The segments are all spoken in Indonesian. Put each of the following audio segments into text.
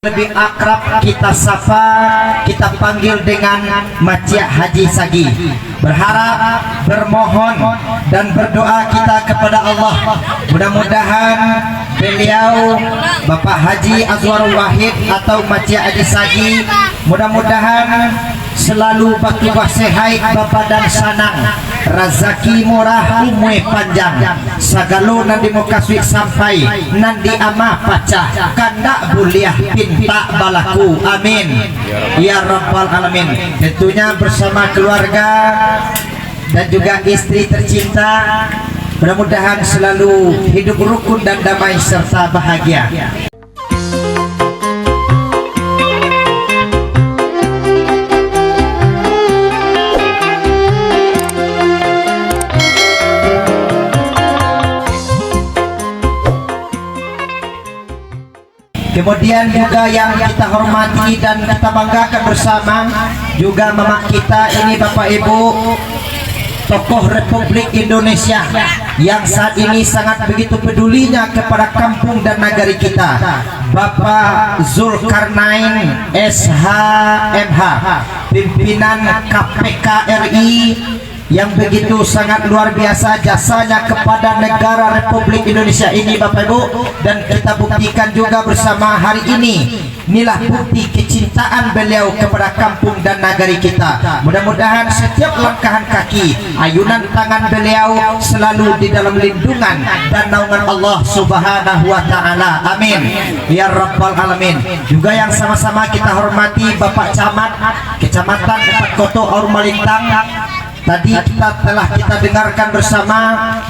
lebih akrab kita sapa, kita panggil dengan Macia Haji Sagi. Berharap, bermohon dan berdoa kita kepada Allah, mudah-mudahan beliau Bapak Haji Azwarul Wahid atau Macia Haji Sagi mudah-mudahan selalu bakti sehat Bapak dan sanang, rezeki murah, umur panjang, sagalo nanti mukaswi sampai nanti amah pacah kanda buliah pinta balaku, amin ya rabbal alamin. Tentunya bersama keluarga dan juga istri tercinta, mudah-mudahan selalu hidup rukun dan damai serta bahagia. Kemudian juga yang kita hormati dan kita banggakan bersama juga mama kita ini, Bapak Ibu, tokoh Republik Indonesia yang saat ini sangat begitu pedulinya kepada kampung dan negari kita, Bapak Zulkarnain SHMH, pimpinan KPK RI, yang begitu sangat luar biasa jasanya kepada negara Republik Indonesia ini, Bapak Ibu, dan kita buktikan juga bersama hari ini. Inilah bukti kecintaan beliau kepada kampung dan negari kita. Mudah-mudahan setiap langkahan kaki, ayunan tangan beliau selalu di dalam lindungan dan naungan Allah Subhanahu wa taala. Amin ya rabbal alamin. Juga yang sama-sama kita hormati Bapak Camat Kecamatan Empat Koto Aur Malintang. Tadi telah kita dengarkan bersama,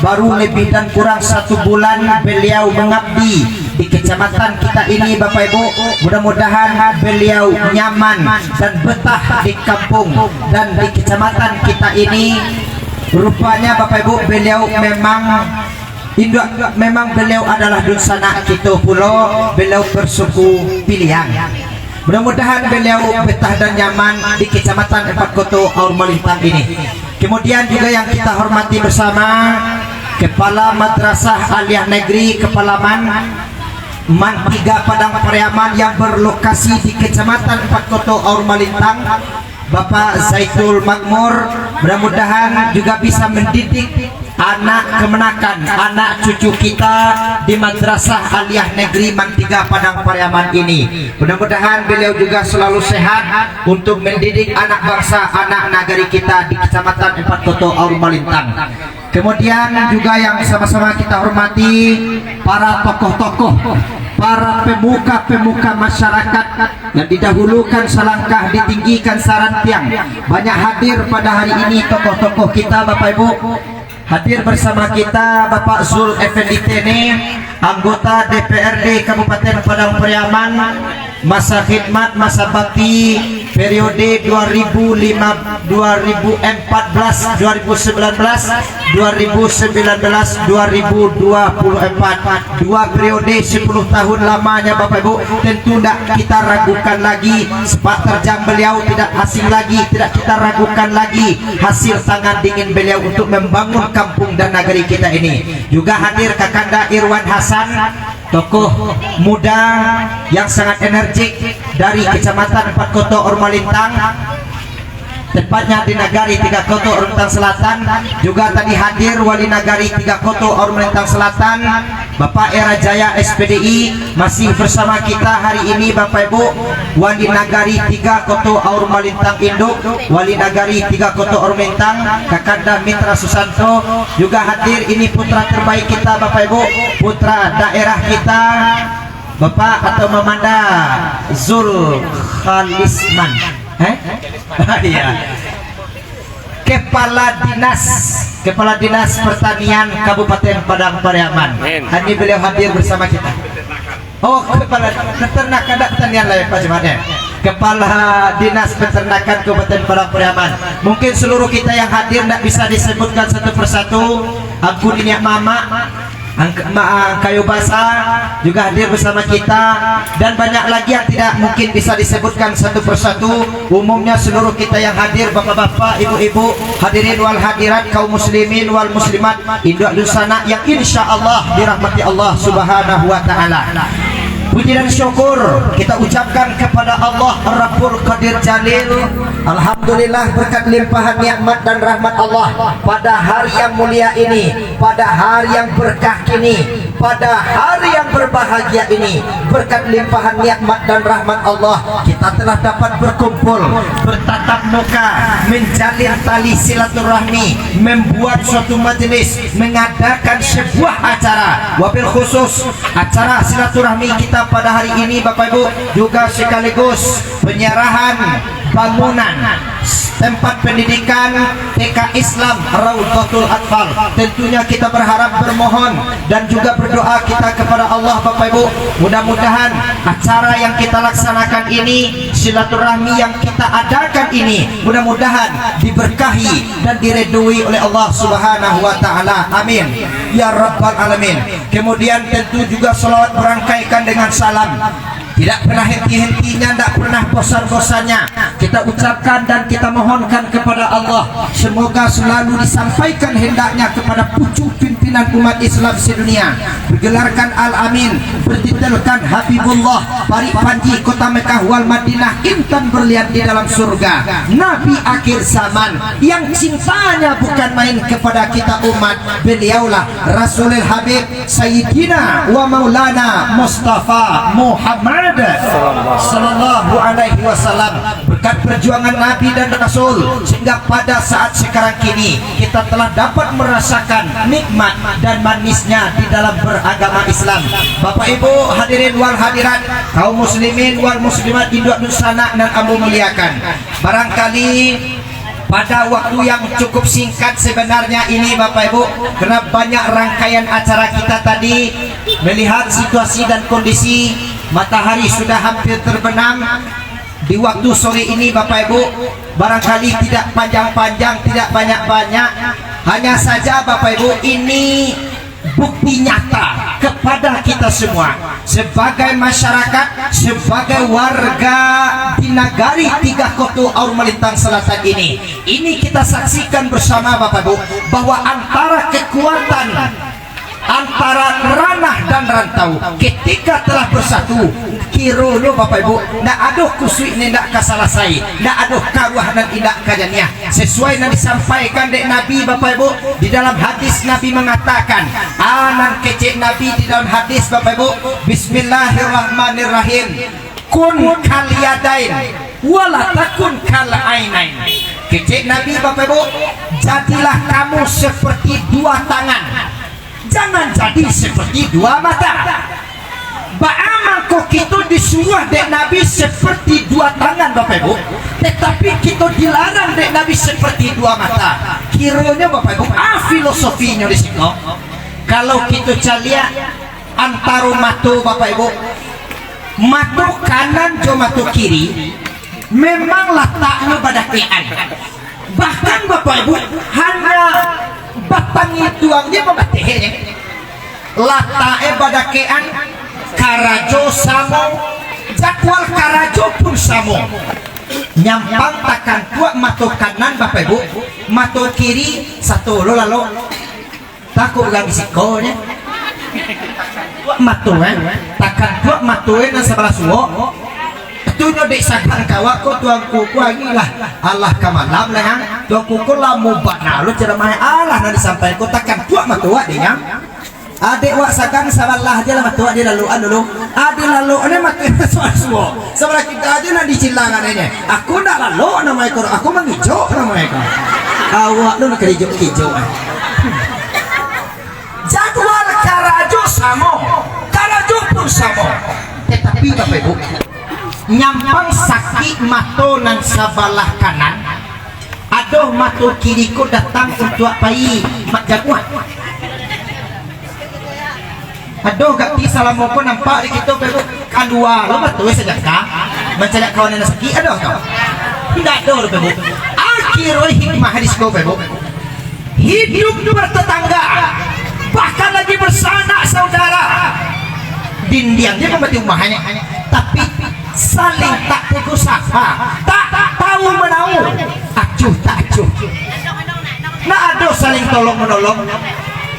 baru lebih dan kurang 1 bulan beliau mengabdi di kecamatan kita ini, Bapak Ibu. Mudah-mudahan beliau nyaman dan betah di kampung dan di kecamatan kita ini. Rupanya Bapak Ibu, beliau memang beliau adalah dunsana kita pulau, beliau bersuku pilihan. Mudah-mudahan beliau betah dan nyaman di kecamatan Empat Koto Aur Malintang ini. Kemudian juga yang kita hormati bersama Kepala Madrasah Aliyah Negeri Kepalaman Man 3 Padang Pariaman yang berlokasi di kecamatan Empat Koto Aur Malintang, Bapak Zaitul Makmur. Mudah-mudahan juga bisa mendidik anak kemenakan, anak cucu kita di Madrasah Aliyah Negeri Man 3 Padang Pariaman ini. Mudah-mudahan beliau juga selalu sehat untuk mendidik anak bangsa, anak negeri kita di Kecamatan Empat Koto Aur Malintang. Kemudian juga yang sama-sama kita hormati para tokoh-tokoh, para pemuka-pemuka masyarakat yang didahulukan selangkah ditinggikan sarantiang. Banyak hadir pada hari ini tokoh-tokoh kita, Bapak Ibu. Hadir bersama kita Bapak Zul Effendi Tene, anggota DPRD Kabupaten Padang Pariaman, masa khidmat masa bakti periode 2014, 2019, 2024, 2 periode 10 tahun lamanya, Bapak Ibu. Tentu tidak kita ragukan lagi, sepak terjang beliau tidak asing lagi, tidak kita ragukan lagi hasil tangan dingin beliau untuk membangun kampung dan negeri kita ini. Juga hadir Kakanda Irwan Hasan, tokoh muda yang sangat energik dari Kecamatan Empat Koto Aur Malintang, tepatnya di Nagari 3 Koto Aur Malintang Selatan. Juga tadi hadir Wali Nagari 3 Koto Aur Malintang Selatan, Bapak Era Jaya SPDI. Masih bersama kita hari ini, Bapak Ibu, Wali Nagari 3 Koto Aur Malintang Induk, Wali Nagari 3 Koto Aur Malintang Kakanda Mitra Susanto. Juga hadir ini putra terbaik kita, Bapak Ibu, putra daerah kita, Bapak atau Mamanda Zul Khalisman, iya, Kepala Dinas Pertanian Kabupaten Padang Pariaman. Ini beliau hadir bersama kita. Oh, Kepala Peternakan dan Pertanian lah ya, Pak Jumatnya. Kepala Dinas Peternakan Kabupaten Padang Pariaman. Mungkin seluruh kita yang hadir tidak bisa disebutkan satu persatu. Aku ini Mama Kayu Basah juga hadir bersama kita, dan banyak lagi yang tidak mungkin bisa disebutkan satu persatu. Umumnya seluruh kita yang hadir, bapak-bapak, ibu-ibu, hadirin wal hadirat, kaum muslimin wal muslimat, induk dusana yang insya Allah dirahmati Allah Subhanahu wa taala. puji dan syukur kita ucapkan kepada Allah Rabbul Qadir Jalil. Alhamdulillah berkat limpahan nikmat dan rahmat Allah pada hari yang mulia ini, pada hari yang berkah ini, pada hari yang berbahagia ini, berkat limpahan nikmat dan rahmat Allah kita telah dapat berkumpul, bertatap muka, menjalin tali silaturahmi, membuat suatu majelis, mengadakan sebuah acara. Wabil khusus acara silaturahmi kita pada hari ini Bapak Ibu juga sekaligus penyerahan bangunan tempat pendidikan TK Islam Raudhatul Atfal. Tentunya kita berharap, bermohon dan juga berdoa kita kepada Allah Bapak Ibu, mudah-mudahan acara yang kita laksanakan ini, silaturahmi yang kita adakan ini, mudah-mudahan diberkahi dan diridhoi oleh Allah Subhanahu wa taala. Amin ya rabbal alamin. Kemudian tentu juga selawat berangkaikan dengan salam, tidak pernah henti-hentinya, tidak pernah bosan-bosannya kita ucapkan dan kita mohonkan kepada Allah, semoga selalu disampaikan hendaknya kepada pucuk pimpinan umat Islam sedunia, bergelarkan Al-Amin, bertitelkan Habibullah, Parik Panji, Kota Mekah wal Madinah, intan berlian di dalam surga, Nabi akhir zaman yang cintanya bukan main kepada kita umat, beliaulah Rasulul Habib Sayyidina wa Maulana Mustafa Muhammad sallallahu alaihi wasallam. Berkat perjuangan Nabi dan Rasul sehingga pada saat sekarang kini kita telah dapat merasakan nikmat dan manisnya di dalam beragama Islam. Bapak Ibu hadirin wal hadirat, kaum muslimin wal muslimat induk nusana dan amu muliakan, barangkali pada waktu yang cukup singkat sebenarnya ini Bapak Ibu, karena banyak rangkaian acara kita tadi, melihat situasi dan kondisi matahari sudah hampir terbenam di waktu sore ini Bapak Ibu, barangkali tidak panjang-panjang, tidak banyak-banyak, hanya saja Bapak Ibu ini bukti nyata kepada kita semua sebagai masyarakat, sebagai warga di nagari Tiga Koto Aur Melintang Selatan ini kita saksikan bersama Bapak Ibu bahwa antara kekuatan antara ranah dan rantau ketika telah bersatu, kiro lo Bapak Ibu, ndak aduh kusui ini ndak kasalasai, ndak aduh kawah dan indak kajanya, sesuai yang disampaikan dek Nabi Bapak Ibu di dalam hadis. Nabi mengatakan, anan kecek Nabi di dalam hadis Bapak Ibu, Bismillahirrahmanirrahim, kun kal yadain wala takun kal ainain. Kecek Nabi Bapak Ibu, jadilah kamu seperti dua tangan, jangan jadi seperti dua mata. Ba'amal kok kita disuruh dek Nabi seperti dua tangan Bapak Ibu, tetapi kita dilarang dek Nabi seperti dua mata. Kiranya Bapak Ibu, filosofinya di situ. Kalau kita lihat antara mata Bapak Ibu, mata kanan jo mata kiri, memang letaknya pada kian. Bahkan Bapak Ibu hanya batang itu aja membatihnya, letaknya pada kian. Karajo samo, jadwal karajo pun samo. Nyampang takkan kuat mata kanan Bapak Ibu, mata kiri satu lo lalu takut lagi sikonya. Mata takkan kuat matuin dan sebelah suwo. Itu nyodek sakang kawak ko tuang kuku lagi lah. Allah kamalam lah yang tuang kuku lah mau bana lo ceramah Allah nanti sampai ko takkan kuat matuwa dia. Adik wak sakan sabalah aja lah matuwa dia lalu dulu. Adik lalu ini matuwa suwo. Sebelah kita aja nanti cilangan ini. Aku nak lalu nama ekor, aku menghijau nama ekor. Awak lu nak hijau-hijau. Jadwal karajo samo, karajo pun samo. Tetapi Bapak Ibu, nyampang sakit mato nan sabalah kanan, aduh mato kiri ko datang untuk apai mak jaguan. Aduh gak bisa lama pun nampak di kita Bapak kadua lo betul saja kah mencari kawan yang sakit. Aduh kau tidak ada Bapak Ibu. Akhirnya hikmah hadis kau Bapak Ibu, hidup bertetangga bahkan lagi bersanak saudara, dindiannya pembati rumahnya, tapi saling tak tegur sapa, tak tahu menau, acuh tak acuh. Nah ada saling tolong menolong.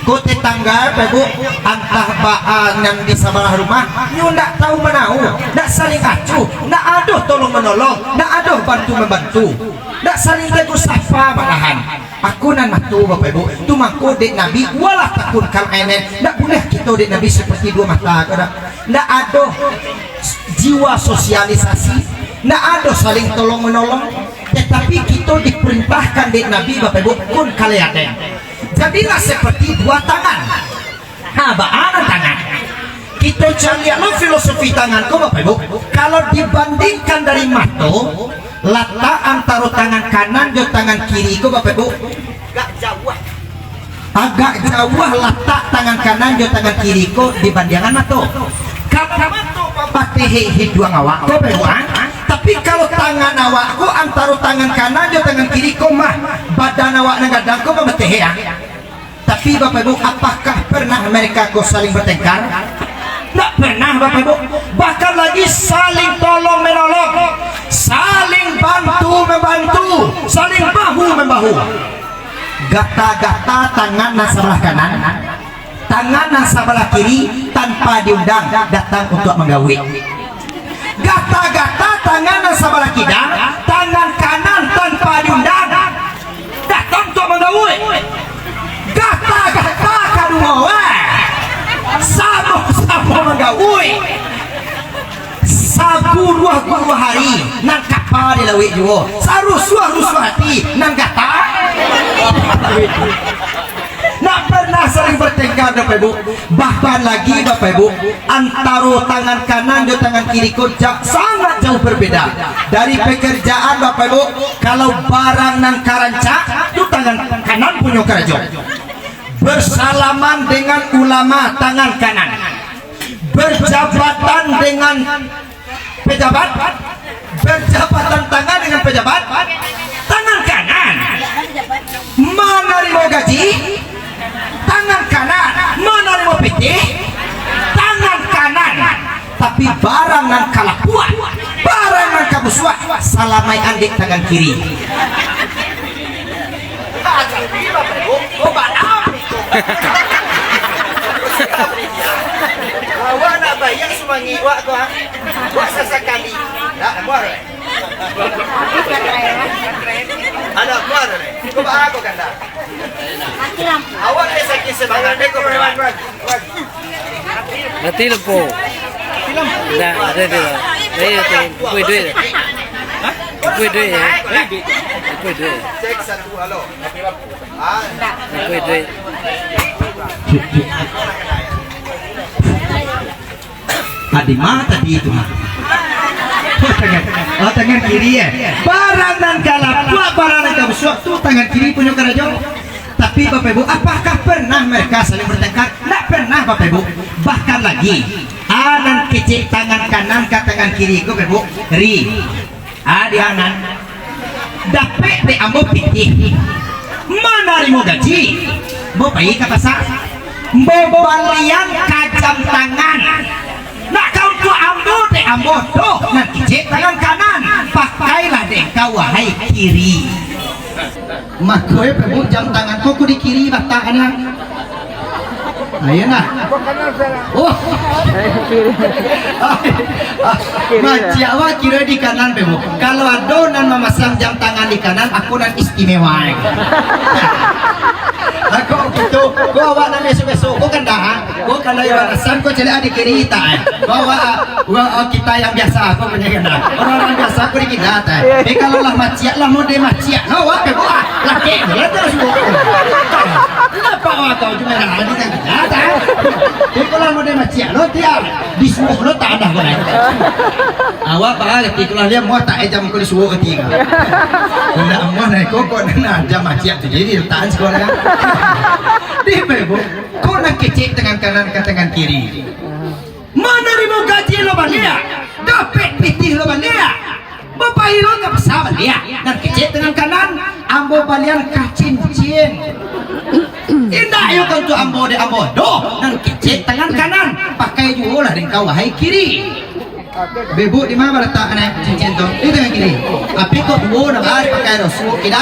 ku tetangga Ibu antah baan yang di sebelah rumah nyu ndak tahu menau, ndak saling acuh, ndak aduh tolong menolong, ndak aduh bantu membantu, ndak saling tegur sapa malahan. Aku nan matu Bapak Ibu tu mangku dek Nabi walah takun kal ainen, ndak boleh kita dek Nabi seperti dua mata kada, ndak aduh jiwa sosialisasi, ndak aduh saling tolong menolong, tetapi kita diperintahkan dek Nabi Bapak Ibu kun kalian jadilah seperti dua tangan. Baan tangan. Kita cari lo filosofi tanganku Bapak Ibu. Kalau dibandingkan dari mato, letak antara tangan kanan dan tangan kiri ku Bapak Ibu agak jauh letak tangan kanan dan tangan kiri ku dibandingkan mato. Kalau mato patehe hidung awak Bapak Ibu, tapi kalau tangan awakku antara tangan kanan dan tangan kiri ku mah badan awak negadang ku patehe ya. Tapi Bapak Ibu, apakah pernah mereka kau saling bertengkar? Tidak pernah Bapak Ibu. Bahkan lagi saling tolong menolong, saling bantu membantu, saling bahu membahu. Gata-gata tangan nang sebelah kanan, tangan nang sebelah kiri tanpa diundang datang untuk menggawe. Gata-gata tangan nang sebelah kiri, tangan kanan tanpa diundang datang untuk menggawe. Gata-gata kadua sama-sama menggawe sabu 2 hari nang kapal di lawik juga sarusuah hati nang gata nak pernah saling bertengkar Bapak Ibu. Bahkan lagi Bapak Ibu antara tangan kanan dan tangan kiri kojak sangat jauh berbeda dari pekerjaan Bapak Ibu. Kalau barang nang karancak itu tangan kanan punya kerja, bersalaman dengan ulama tangan kanan, berjabatan dengan pejabat, berjabatan tangan dengan pejabat tangan kanan, menerima gaji tangan kanan, menerima PT tangan kanan, tapi barang yang kalah kuat, barang yang kabuswat salamai andik tangan kiri. Awak nak bayar semangi wak ko ha. Wak sesekali. Dak muar. Ada muar ni. Ko ba ako ganda. Awak ni sakit semangat ko berbuat. Mati lempo. Dah, ada dia. Saya tu kuih duit. Kuih duit ya. Kuih duit. Cek satu halo. Kuih duit. Di mana tadi itu? Oh tangan kiri ya. Barang dan kalap, barang dan kabuswak itu tangan kiri punya kerajaan. Tapi Bapak Ibu, apakah pernah mereka saling bertengkar? Tidak pernah Bapak Ibu. Bahkan lagi, anan kecil tangan kanan ke tangan kiri ku Bapak Ibu. Ri, di anan. Dapat di ambo pitih. Menerima gaji. Mau pergi ke pasar. Mau balian kajam tangan. Nak kau tu ambo de ambo tu nak kicik tangan kanan pakailah deh kau wahai kiri. Mak kowe pebu jam tangan kau di kiri batakanlah. Ayo nak. Oh. Macam awak kira di kanan pebu. Kalau ada nan memasang jam tangan di kanan, aku nan istimewa. Aku gitu, kau awak nak besok-besok, kau kan dah, kau kalau yang asam kau cari di kiri tak, kau awak kita yang biasa, kau punya kena, orang biasa kau di kita tak. Tapi kalau lah maciat lah mode maciat, no awak kau laki, dia terus buku. Kenapa awak kau cuma ada di kita tak? Tapi kalau mode maciat, lo tiap di semua lo tak ada kau. Awak bagai ketika dia mau tak jam kau di semua ketiga. Tidak mau naik kau nak jam maciat tu jadi letakkan sekolah. Di Ibu, kau nak kecek tangan kanan ke tangan kiri. Menerima gaji lo balia, dapat pitih lo balia, bapak lo ke pasar balia, dan kecek tangan kanan, ambo balian kacin-cin. Indah yo kau tu ambo de ambo do, dan kecek tangan kanan, pakai juga lah dengan kau wahai kiri. Bebu di mana letaknya cincin tuh? Itu yang kiri. Api kok dua nak hari pakai rosu. Kita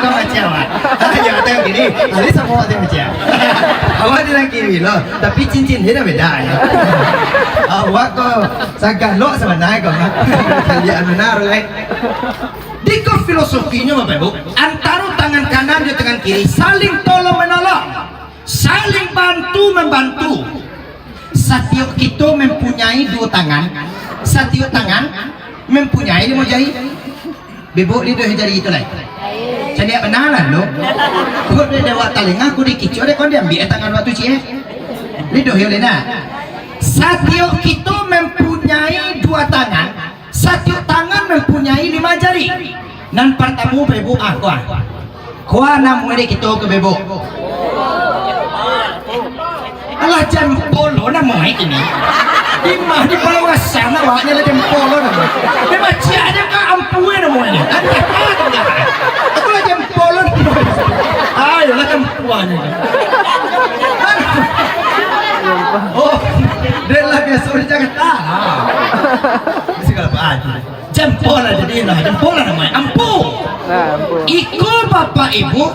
kau macam apa? Ayo yang kiri. Ada semua yang macam. Awak di yang kiri loh. Tapi cincin dia beda ya. Awak kok sangat lo sebenarnya kau. Kalian benar lah. Diko filosofinya Bapak Ibu, antara tangan kanan dan tangan kiri saling tolong menolong, saling bantu membantu. Setiap kita mempunyai dua tangan, setiap tangan mempunyai lima jari. Bebo di dua jari itu lah. Jadi apa nalar lo? Kau dia dewa telinga, aku dikicau deh kau dia ambil tangan waktu cie. Lidah ya lena. Setiap kita mempunyai dua tangan, setiap tangan mempunyai lima jari. Nan pertama bebo aku. Kau nama mereka kita ke bebo. Alah jempolo nama ini. Di mah di bawah sana waknya lah jempolo nama. Memang ciada ka ampuin nama ini. Aku lah jempolo. Ayo lah jempuan. Oh, dia lah biasa udah jangan tahu. Mesti kalau apa aja. Jempola jadi lah, jempola namanya. Ampu. Iko bapak ibu.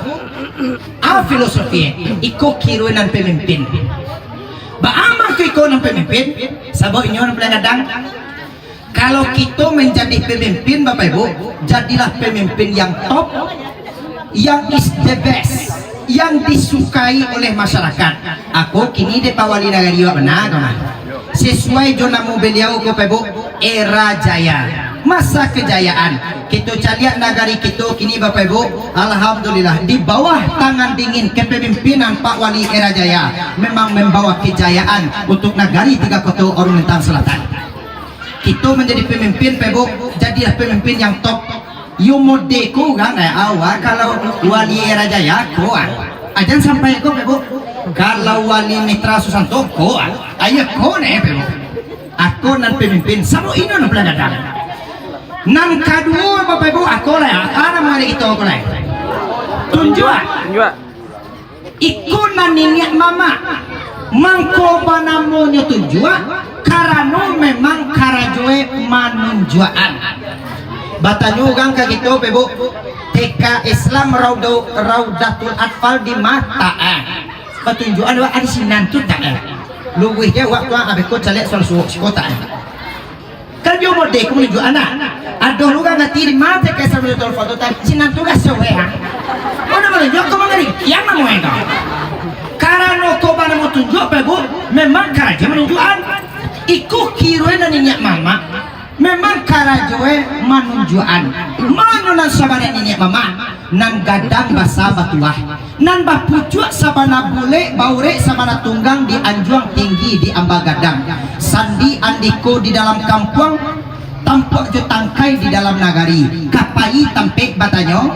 Filosofi. Iko kiruinan pemimpin. Baamang ko ikaw ng pemimpin, sabaw inyo ng pelangadang. Kalau kita menjadi pemimpin Bapak Ibu, jadilah pemimpin yang top, yang is the best, yang disukai oleh masyarakat. Aku kini di pawali nagari wa benar. Sesuai jonamu beliau Bapak Ibu, era jaya. Masa kejayaan kita caliat negari kita kini Bapak Ibu, alhamdulillah di bawah tangan dingin kepemimpinan Pak Wali Era Jaya memang membawa kejayaan untuk negari Tiga Kota Oriental Selatan. Kita menjadi pemimpin Bapak Ibu, jadilah pemimpin yang top. Yumodeku kan awak kalau Wali Era Jaya kuat. Ajan sampai Bapak Ibu. Kalau Wali Mitra Susanto kuat. Ayo kau nih Bapak Ibu. Aku nan pemimpin sama ini nan pelangadang. Nan kedua Bapak Ibu aku lah karena mari kita aku lah tunjuk ikut naninya mama mangko banamonyo tunjuk karena memang karajoe manunjuan batanyu gang ka gitu Bapak Ibu TK Islam Raudatul Atfal di mata petunjukan wa ada sinan tu tak luwihnya waktu abe ko calek soal kota kan dia mau dek menuju anak aduh lu gak ngerti di mata kayak sambil telepon tuh tadi sinan tugas seweha mana boleh jawab kau mengeri yang mau enggak karena kau mana mau tunjuk Bapak memang karaja menunjukan ikut kiruan dan minyak mama memang karajoe manunjuan manunan sabana minyak mama nan gadang basa batuah nan bapucuk sabana bule baure sabana tunggang di anjuang tinggi di ambagadang sandi andiko di dalam kampung tampak jo tangkai di dalam nagari kapai tampe batanyo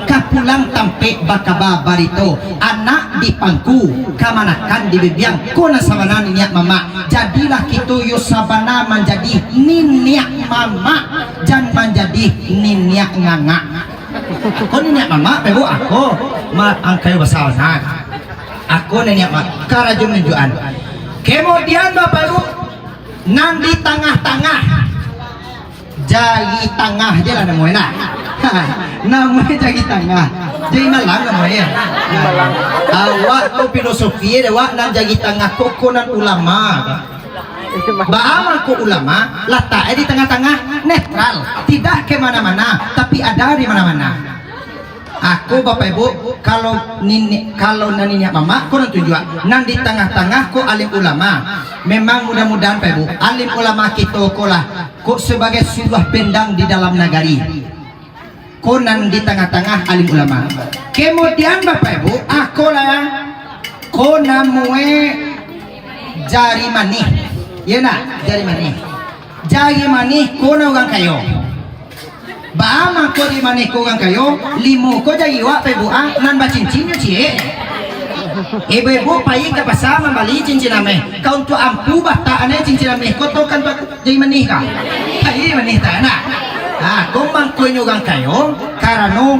kapulang tampe bakaba barito anak di pangku kamanakan di bibiang kuna sabana ninyak mama jadilah kita yo sabana menjadi ninyak mama jangan menjadi ninyak nganga aku ninyak mama Bapak aku angkayo basawanan aku ninyak mama karajo menunjukan kemudian Bapak Ibu nan di tengah-tengah jagi tengah aja lah namanya namanya jagi tengah jadi malang namanya awak tuh filosofi awak nan jagi tengah koko nan ulama Baamal ko ulama letaknya di tengah-tengah netral tidak kemana-mana tapi ada di mana-mana. Aku Bapak Ibu kalau naninya mama aku nanti juga nan di tengah-tengah ko alim ulama memang mudah-mudahan Bapak Ibu alim ulama kita kolah kok sebagai sebuah pendang di dalam nagari konan di tengah-tengah alim ulama kemudian Bapak Ibu aku lah konamue jari manih ya nak jari manih kona orang kayo Bama ko di mana ko gang kayo limo ko jadi wa pe buang nan ba cincin yo cie ibu payi ka pasama bali cincin ame kau tu ampu bata ane cincin ame ko to kan jadi manih ka payi manih ta na ko mang ko nyo gang kayo karano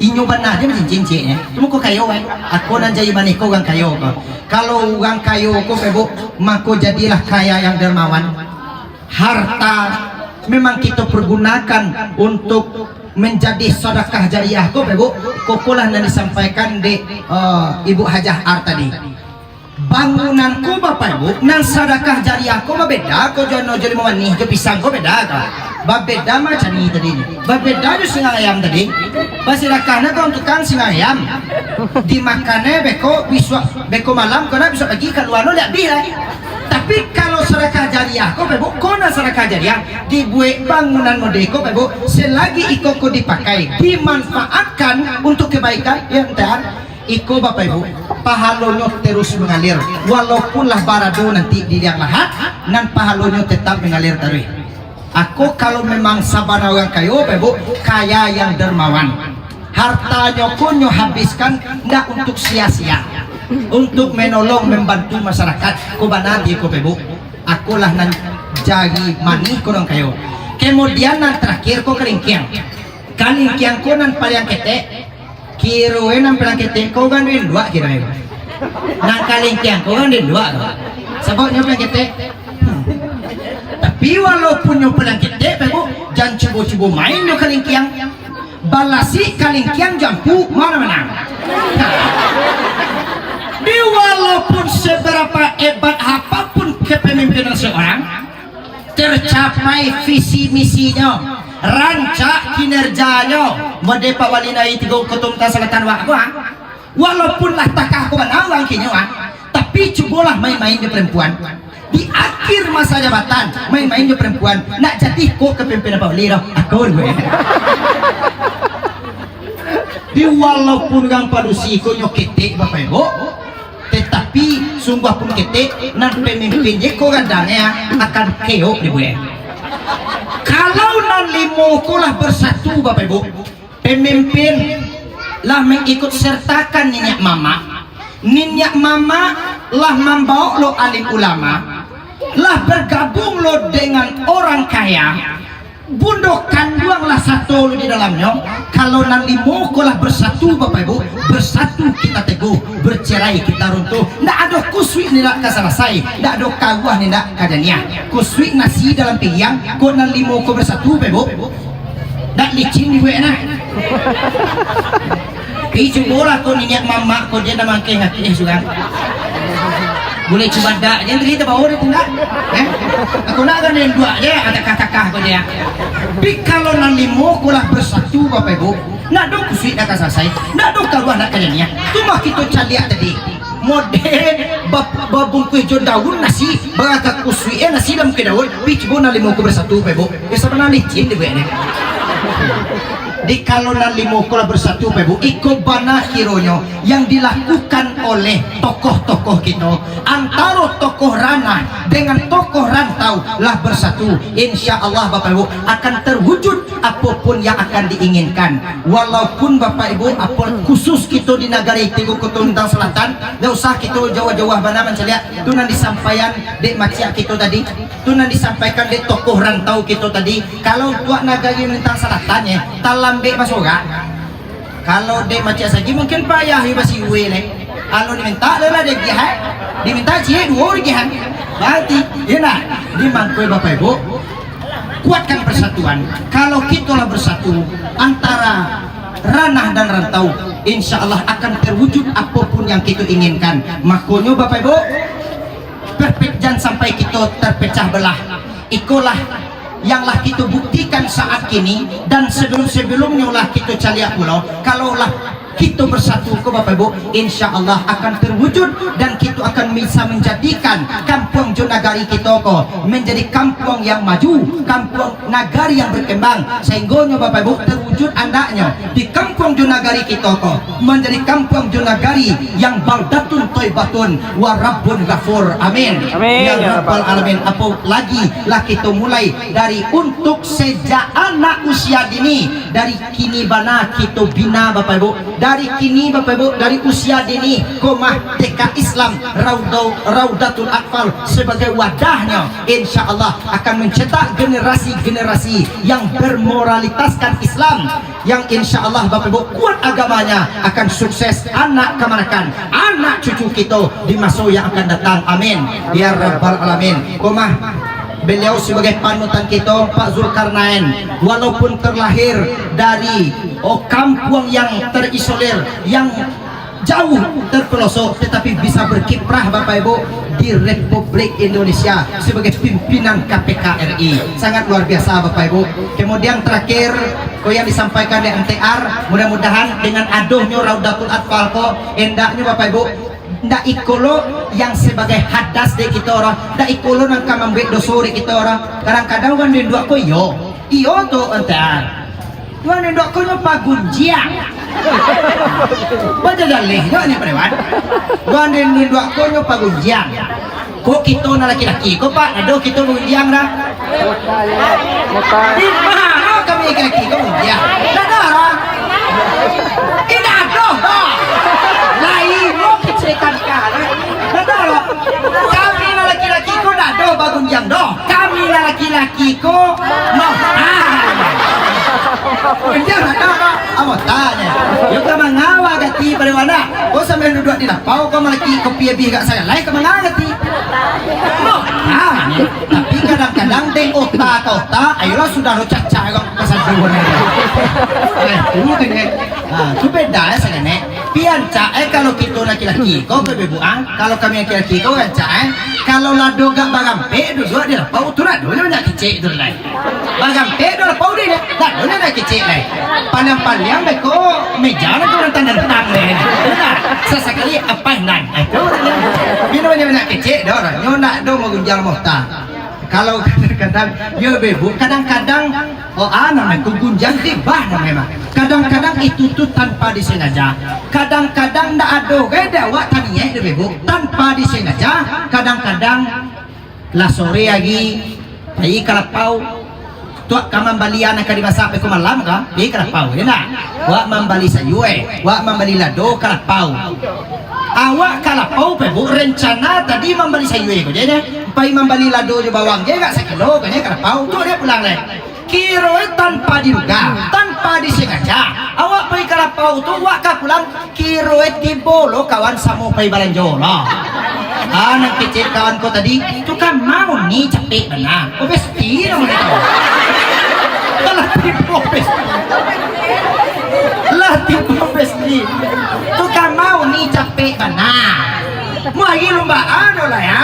inyo bana dia cincin cie tumo ko kayo ako nan jadi manih ko gang kayo ko kalau gang kayo ko pe bu mako jadilah kaya yang dermawan harta memang kita pergunakan untuk menjadi sedekah jariah ko Bu. Kokolah yang disampaikan di Ibu Hajah Ar tadi. Bangunanku Bapak Ibu nang sedekah jariah ko beda ko jono jadi mawani jo pisang ko beda ka. Beda macam ni tadi. Beda jo singa ayam tadi. Sedekahna ko tukang singa ayam. Dimakannya beko beko malam kena bisa pagi keluar no lihat dia. Tapi kalau sedekah jariah ko Bapak kona sedekah jariah dibuat bangunan modeko Bapak selagi iko ko dipakai dimanfaatkan untuk kebaikan yang iko Bapak Ibu pahalonyo terus mengalir walaupun lah barado nanti di liang lahat nan pahalonyo tetap mengalir terus. Aku kalau memang sabana orang kayo Bapak Ibu kaya yang dermawan hartanya kunyo habiskan ndak untuk sia-sia untuk menolong membantu masyarakat ko banati ko Bapak Ibu akulah nan jagi mani kurang kayo. Kemudian nan terakhir ko kalingkiang ko nan paling kete kiruin ang pelangkete ko gandin dua kira ya nang kalingkiang ko gandin dua sabotnya pelangkete tapi walaupun yung pelangkete Bapak jangan cubo-cubo main yung kalingkiang balasi kalingkiang jampu mana-mana di walaupun seberapa hebat apapun kepemimpinan seorang tercapai visi misinya rancak kinerjanya mode Pak Walina itu ketum selatan waktu walaupun lah takah aku banawang kinyawan tapi cobalah main-main di perempuan di akhir masa jabatan main-main di perempuan nak jadi kok kepimpinan Pak Walina aku gue di walaupun gang padusi ko nyoketik Bapak Ibu tetapi sungguh pun ketik nan pemimpin ko gandangnya akan keok di gue. Kalau nan limo kulah bersatu Bapak Ibu pemimpin lah mengikut sertakan ninyak mama lah membawa lo alim ulama lah bergabung lo dengan orang kaya bundokan buanglah satu di dalamnya. Kalau nan limo kulah bersatu Bapak Ibu bersatu kita teguh bercerai kita runtuh ndak ada kuswi ni nak selesai ndak ada kawah ni nak kadania kuswi nasi dalam piang ko nan limo ko bersatu Bapak Ibu ndak licin di buena picu bola ko ninyak mama ko dia namang ke hati sudah boleh coba dak jangan cerita bawa dia tidak aku nak kan yang dua aja ada kata-kata ko dia tapi kalau nan limo ko lah bersatu Bapak Ibu nak dong kusui dah selesai nak dong karuan nak kalian ya cuma kita caliak tadi model babungkuh jo daun nasi baka kusui nasi dalam ke daun picu na limo ko bersatu Bapak Ibu bisa benar licin deh ini di kalau nan limo ko lah bersatu Bapak Ibu iko bana kironyo yang dilakukan oleh tokoh-tokoh kita antara tokoh ranah dengan tokoh rantau lah bersatu insya Allah Bapak Ibu akan terwujud apapun yang akan diinginkan walaupun Bapak Ibu apapun khusus kita di negara itu Kutundang Selatan gak usah kita jauh-jauh mana menceliak itu nan disampaikan dek macia kita tadi itu nan disampaikan dek tokoh rantau kita tadi kalau tuak negara Kutundang Selatan ya talam dek masoga kalau dek macia saja mungkin payah masih uwe kalau diminta adalah dek gihan diminta cie dua gihan berarti ya nah dimangkui Bapak Ibu kuatkan persatuan. Kalau kita lah bersatu antara ranah dan rantau insya Allah akan terwujud apapun yang kita inginkan. Makanya Bapak Ibu perfect jangan sampai kita terpecah belah ikulah yang lah kita buktikan saat kini dan sebelum-sebelumnya lah kita caliak pulau kalau lah kita bersatu ke Bapak Ibu insya Allah akan terwujud dan kita akan bisa menjadikan kampung Jonagari kita kok menjadi kampung yang maju kampung nagari yang berkembang sehingga Bapak Ibu terwujud andaknya di kampung Jonagari kita kok menjadi kampung Jonagari yang baldatun toibatun warabbun ghafur amin ya rabbal alamin. Apalagi lah kita mulai dari untuk sejak anak usia dini dari kini bana kita bina Bapak Ibu dari kini Bapak Ibu dari usia dini komah TK Islam Raudatul Atfal sebagai wadahnya insya Allah akan mencetak generasi-generasi yang bermoralitaskan Islam yang insya Allah Bapak Ibu kuat agamanya akan sukses anak kemanakan anak cucu kita di masa yang akan datang amin ya rabbal alamin. Komah beliau sebagai panutan kita, Pak Zulkarnain, walaupun terlahir dari kampung yang terisolir, yang jauh terpelosok, tetapi bisa berkiprah Bapak Ibu di Republik Indonesia sebagai pimpinan KPK RI. Sangat luar biasa Bapak Ibu. Kemudian terakhir yang disampaikan di MTR, mudah-mudahan dengan aduhnya Raudatul Atfal ko endaknya Bapak Ibu ndak ikolo yang sebagai hadas de kita orang, ndak ikolo nang kamambek dosori kita orang. Kadang-kadang kan dendok ko iyo to MTR tuan dendok ko nyo pagunjiang baca jalih nyo ni perewat tuan dendok ko nyo pagunjiang kok kita na laki-laki ko Pak aduh kita pagunjiang dah di mana kami laki-laki ko pagunjiang dah orang ini aduh lain mo kecekan kala dah kami na laki-laki ko dah do pagunjiang do kami na laki-laki ko mau jangan ada apa tanya yuk ka mangawa gati pada mana kau sampai duduk di lapau kau malaki kopi abi gak saya lain ka mangawa gati tapi kadang-kadang deng otak ayolah sudah lo caca kau pasal dulu ini kan itu beda ya saya nek pian kalau kita laki-laki kau kebebuan kalau kami laki-laki kau kan kalau lado gak bagampe duduk di lapau tu nak dulu nak kecik tu lain bagampe dulu lapau dia dah dulu nak kecik lain paling beko meja nak orang tanda-tanda lain sesekali apa nan itu minum nak kecik dah orang nyo nak do mau gunjang mohta kalau kadang-kadang ya bebu kadang-kadang anak gunjang tibah memang kadang-kadang itu tuh tanpa disengaja kadang-kadang ndak ada gede awak tadinya itu bebu tanpa disengaja kadang-kadang lah sore lagi bayi kalapau tuak kamam balian akan dimasak ke malam ka bayi kalapau ya nak wak membali sayue wak membali lado kalapau awak kalapau bebu rencana tadi membeli sayue ko dia pai membeli lado je bawang dia gak sekilo kan ya kalapau tu dia pulang leh kiro tanpa diduga tanpa disengaja awak pai kalapau tu wak ka pulang kiro tibolo kawan samo pai balanjo lah anak kecil kawan ko tadi tu kan mau ni capek benar obesti namun itu lah tipu obesti tu kan mau ni capek benar mau lagi lombaan lah ya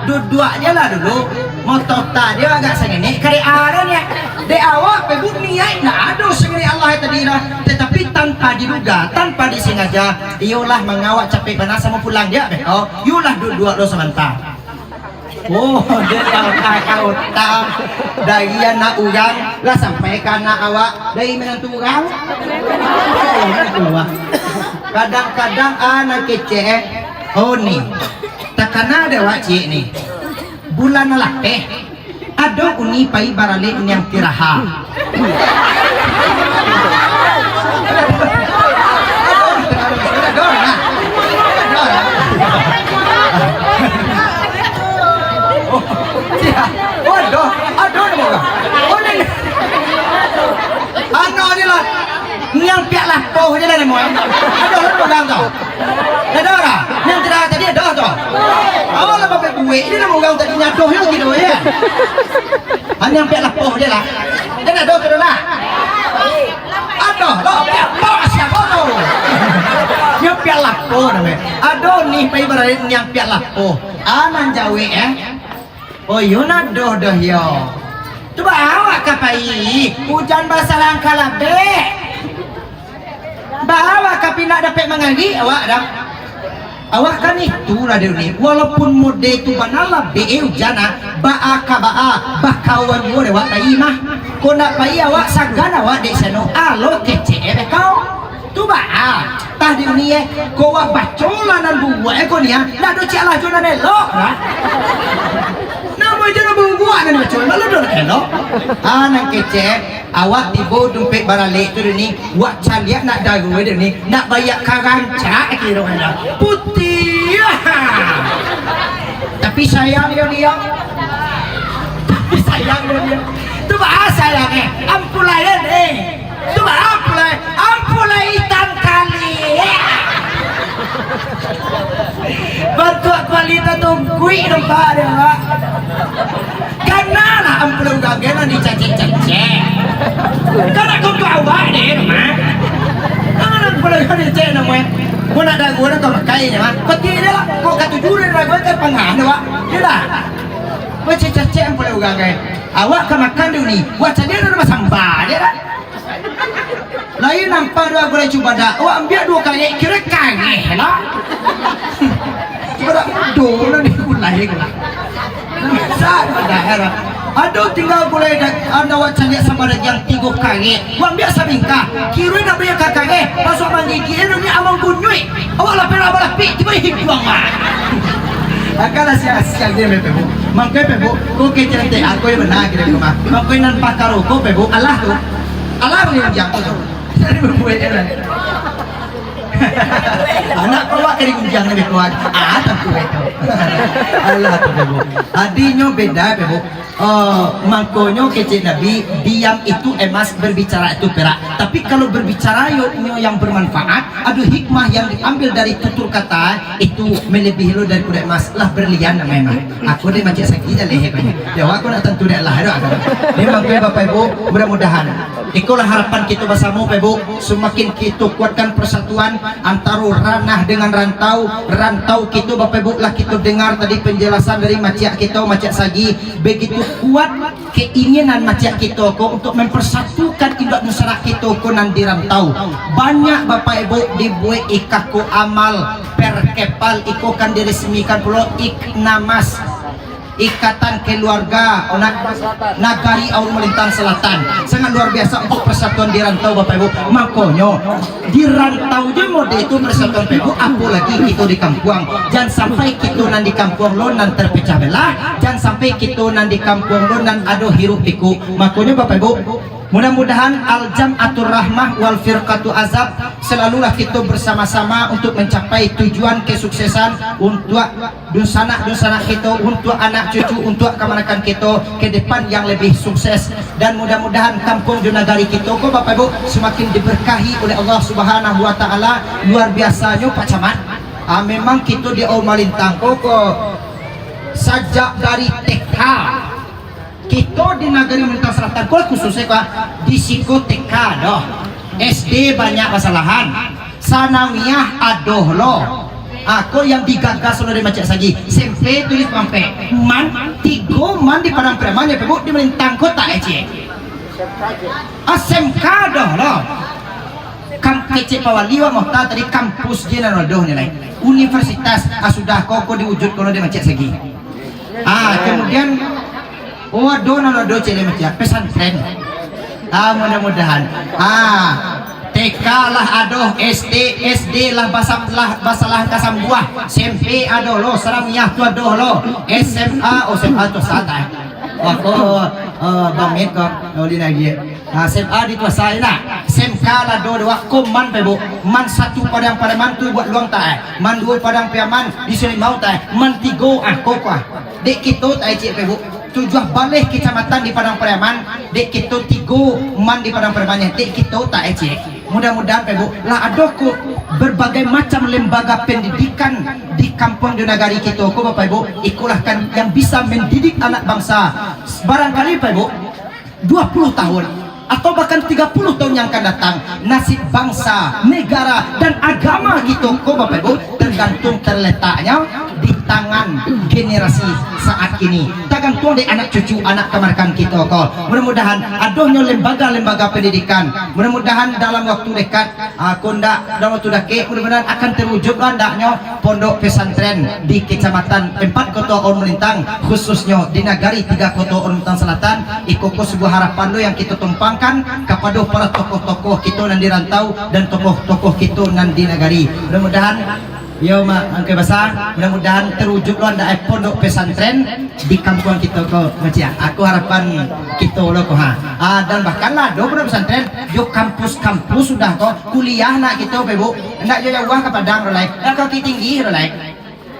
dua aja lah dulu motor tadi agak segini kari adanya de awak pebuk niat nak ada segini Allah tadi lah tetapi tanpa diduga tanpa disengaja iolah mengawak capek panas sama pulang dia oh yulah dua lo sebentar oh dia kau tahu dari anak urang lah sampai karena awak dari menantu urang kadang-kadang anak kecil oh nih takana ada wajib nih bulan lateh ada uni pai barale yang tiraha yang pihak lapoh je lah semua ada orang pegang tau ada orang yang tidak tadi ada tau awal lah pakai buih ini lah pegang tadi nyadoh yang gitu ya hanya yang pihak lapoh je lah dan ada tu lah ada lah pihak lapoh siapa tu yang pihak lapoh namanya ada nih pai berarit yang pihak lapoh aman jawe oh yuna doh yo coba awak kapai hujan basah langkah labek bawa tapi nak dapat mengaji awak dah awak kan itu lah dia ni walaupun mode itu banalah beu jana ba'a kaba'a bakawan mo dewa tayi mah ko nak pai awak sagan awak de sano alo kece kau tu ba'a tah dia ni ko wa bacola nan buwa ko ni nak do cala jona nelo nama jana buwa nan bacola lo do nelo anak kece awak tibo dompet barale tu ni wak caliak nak dagu ni nak bayar karanca kira mana putih tapi sayang dia tapi sayang dia tu bahasa sayang ampulai tu ampulai hitam kali bantu kualitas tu kui nampak dia karena ampun gagena dicacek-cacek. Kan aku tuh awak deh, mah. Kan aku boleh dicacek namanya. Gua nak ada gua nak kayaknya mah. Peti dia lah. Kok katujuran lah gua kan pengan awak. Dia lah. Gua cacek ampun gagena. Awak kemakan dulu nih. Gua cari dia nama sambal dia lah. Lain nampak dua boleh coba dah. Awak ambil 2 kali kira kageh lah. Coba dah dulu nih ulai lah. Sama daerah. Aduh tinggal boleh anda awak cari sama yang 3 kali. Awak ambil sabingka. Kira nak beli kageh. Masuk mandi kira ni amang bunyui. Awak lapar tiba hibuang mah. Akala siang dia pebu. Mangkai pebu. Kau kecil teh aku yang benar kira rumah. Mangkai nan pakar kau pebu. Allah tu. Allah yang jangkau tu. Jadi berbuat era. Anak perwak kali kunjang ni berkuat. Tentu itu. Allah tu pebu. Adinyo beda pebu. Mangkonyo kecil Nabi diam itu emas, berbicara itu perak. Tapi kalau berbicara yang bermanfaat, aduh hikmah yang diambil dari tutur kata itu melebihi lo dari kuda emas lah berlian namanya. Aku deh macam sakit leher banyak. Jawab aku nak tentu dah lah. Memang Bapak Ibu mudah-mudahan. Itulah harapan kita bersama Bapak Ibu. Semakin kita kuatkan persatuan antara ranah dengan rantau. Rantau kita Bapak Ibu lah kita dengar tadi penjelasan dari Macik kita, Macik Sagi. Begitu kuat keinginan Macik kita untuk mempersatukan induk masyarakat kita nan di rantau. Banyak Bapak Ibu dibuat ikaku amal perkepal iko kan diresmikan pula iknamas Ikatan Keluarga Nagari Aul Melintang Selatan. Sangat luar biasa untuk persatuan di rantau Bapak Ibu. Makanya di rantau je mode itu persatuan Bapak Ibu. Apalagi kita di kampung. Jangan sampai kita nan di kampung lo nan terpecah belah. Jangan sampai kita nan di kampung lo nan aduh hirup piku. Makanya Bapak Ibu, mudah-mudahan al-jam'atur rahmah wal firqatu azab selalulah kita bersama-sama untuk mencapai tujuan kesuksesan untuk dusanak kita, untuk anak cucu, untuk kemanapun kita ke depan yang lebih sukses. Dan mudah-mudahan kampung di negari kita kok Bapak Ibu semakin diberkahi oleh Allah Subhanahu wa taala. Luar biasanya Pak Camat. Memang kita di Aul Malintang kok sajak dari TK kita di negeri Melintang Selatan khususnya Pak di TK doh. SD banyak kesalahan, sanawiyah adoh lo. Aku yang digagas oleh Macik Sagi SMP tulis pampe man 3 man di Padang Preman ya Pak di Melintang kota Aceh. SMK doh lo. Kecil Pawaliwa Mohta tadi kampus Jenderal doh nilai universitas sudah kok diwujud kalau di Macik Sagi. Kemudian dona do cile macam pesantren. Mudah-mudahan. TK lah adoh, SD lah basalah kasam buah, SMP adoh lo, Saramiyah tu adoh lo, SMA tu satai. Aku bangit kok oli lagi. SMA di tu saya nak. SMK lah do man pe bu, man 1 padang mantu buat luang tak, man 2 padang piaman di sini mau tak, man 3 aku kah. Dek kita tak cik pe bu. 7 balik kecamatan di Padang Pariaman, dek kita 3 man di Padang Pariaman, dek kita tak ecek. Mudah-mudahan Pak Ibu lah ada ku berbagai macam lembaga pendidikan di kampung di negari kita ku Bapak Ibu ikulah kan yang bisa mendidik anak bangsa. Barangkali Pak Ibu 20 tahun atau bahkan 30 tahun yang akan datang nasib bangsa, negara dan agama gitu ku Bapak Ibu tergantung terletaknya di tangan generasi saat ini, tergantung di anak cucu anak kemarkan kita kok. Mudah-mudahan adanya lembaga-lembaga pendidikan, mudah-mudahan dalam waktu dekat dalam waktu dekat mudah-mudahan akan terwujud landaknya pondok pesantren di kecamatan 4 kota Aul Melintang, khususnya di negari 3 kota Aul Melintang Selatan. Ikoko sebuah harapan lo yang kita tumpangkan kepada para tokoh-tokoh kita nan di rantau dan tokoh-tokoh kita nan di negari. Mudah-mudahan yo angke besar, mudah-mudahan terwujud lo ada pondok pesantren di kampung kita kok macam aku harapan kita lo kok dan bahkan lah do pondok pesantren yo kampus-kampus sudah kok kuliah nak kita Ibu ndak yo jauh ke Padang lo like nak kaki tinggi lo like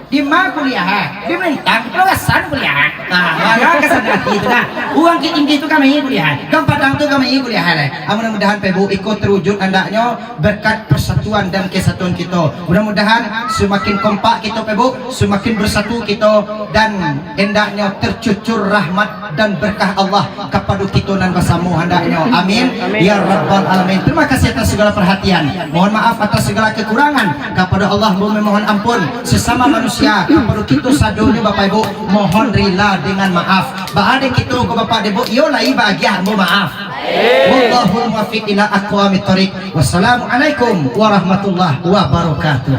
di mana kuliah, di Melintang, Peluasan kuliah. Maka kesana itu dah. Uang tinggi itu kami kuliah, Gampatang itu kami kuliah. Mudah-mudahan Ibu ikut terwujud hendaknya berkat persatuan dan kesatuan kita. Mudah-mudahan semakin kompak kita Ibu, semakin bersatu kita dan hendaknya tercucur rahmat dan berkah Allah kepada kita dan bersama hendaknya. Amin. Ya Rabbal Alamin. Terima kasih atas segala perhatian. Mohon maaf atas segala kekurangan. Kepada Allah mohon ampun sesama manusia. Kepada kita sadonya Bapak Ibu mohon rela dengan maaf. Bahade kita ke Bapak Ibu yo lai bahagia mohon maaf. Wallahul muwaffiq ila aqwamit thoriq. Wassalamualaikum warahmatullahi wabarakatuh.